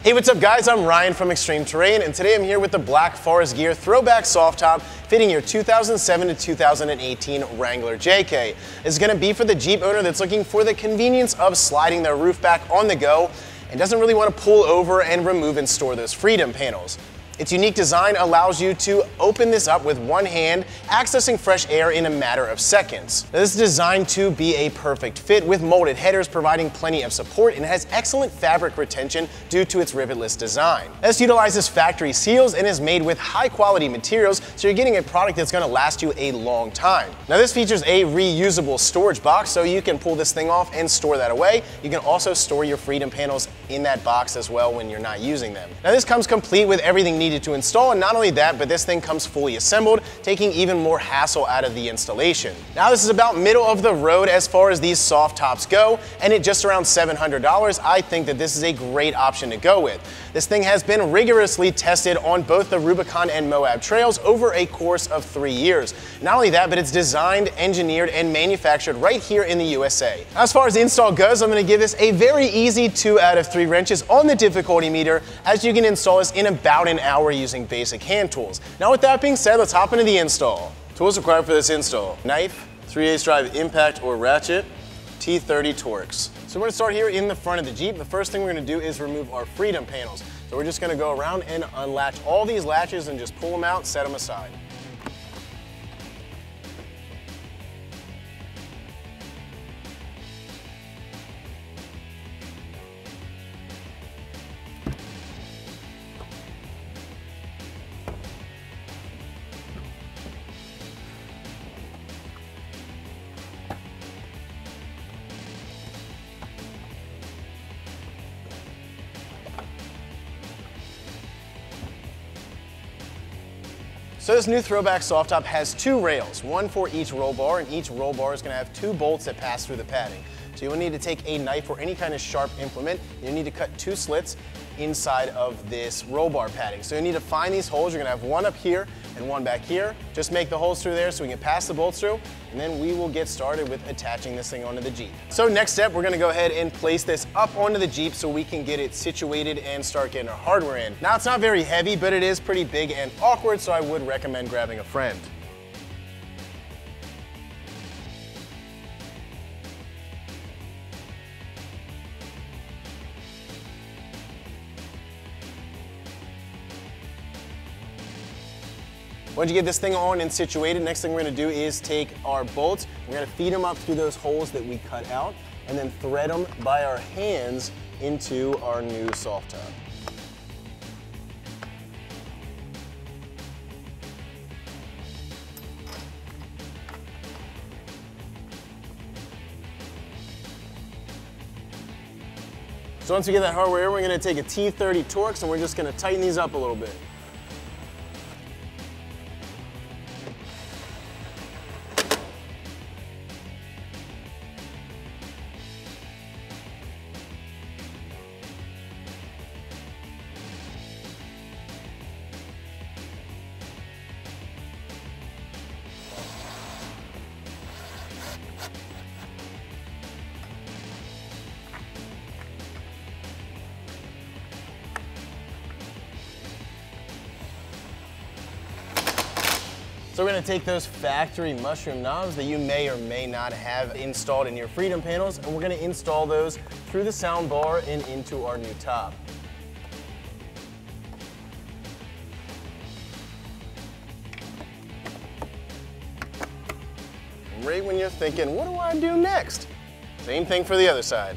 Hey, what's up guys? I'm Ryan from Extreme Terrain, and today I'm here with the Black Forest Gear ThrowBack soft top fitting your 2007 to 2018 Wrangler JK. This is going to be for the Jeep owner that's looking for the convenience of sliding their roof back on the go and doesn't really want to pull over and remove and store those freedom panels. Its unique design allows you to open this up with one hand, accessing fresh air in a matter of seconds. Now, this is designed to be a perfect fit with molded headers providing plenty of support, and has excellent fabric retention due to its rivetless design. This utilizes factory seals and is made with high quality materials, so you're getting a product that's going to last you a long time. Now this features a reusable storage box, so you can pull this thing off and store that away. You can also store your freedom panels in that box as well when you're not using them. Now this comes complete with everything needed to install, and not only that, but this thing comes fully assembled, taking even more hassle out of the installation. Now this is about middle of the road as far as these soft tops go, and at just around $700, I think that this is a great option to go with. This thing has been rigorously tested on both the Rubicon and Moab trails over a course of 3 years. Not only that, but it's designed, engineered, and manufactured right here in the USA. As far as the install goes, I'm going to give this a very easy 2 out of 3 wrenches on the difficulty meter, as you can install this in about an hour using basic hand tools. Now with that being said, let's hop into the install. Tools required for this install: knife, 3/8 drive impact or ratchet, T30 Torx. So we're going to start here in the front of the Jeep. The first thing we're going to do is remove our freedom panels. So we're just going to go around and unlatch all these latches and just pull them out, set them aside. So this new ThrowBack soft top has 2 rails, one for each roll bar, and each roll bar is going to have 2 bolts that pass through the padding. So you'll need to take a knife or any kind of sharp implement, and you need to cut 2 slits inside of this roll bar padding. So you need to find these holes. You're going to have one up here and one back here. Just make the holes through there so we can pass the bolts through, and then we will get started with attaching this thing onto the Jeep. So next step, we're going to go ahead and place this up onto the Jeep so we can get it situated and start getting our hardware in. Now it's not very heavy, but it is pretty big and awkward, so I would recommend grabbing a friend. Once you get this thing on and situated, next thing we're going to do is take our bolts, we're going to feed them up through those holes that we cut out, and then thread them by our hands into our new soft top. So once we get that hardware in, we're going to take a T30 Torx and we're just going to tighten these up a little bit. So we're going to take those factory mushroom knobs that you may or may not have installed in your freedom panels, and we're going to install those through the sound bar and into our new top. And right when you're thinking, what do I do next? Same thing for the other side.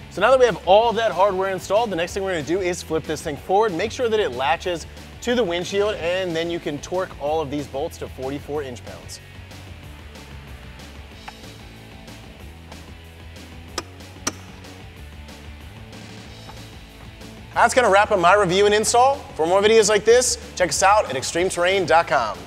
So now that we have all of that hardware installed, the next thing we're going to do is flip this thing forward, make sure that it latches to the windshield, and then you can torque all of these bolts to 44 inch-pounds. That's going to wrap up my review and install. For more videos like this, check us out at ExtremeTerrain.com.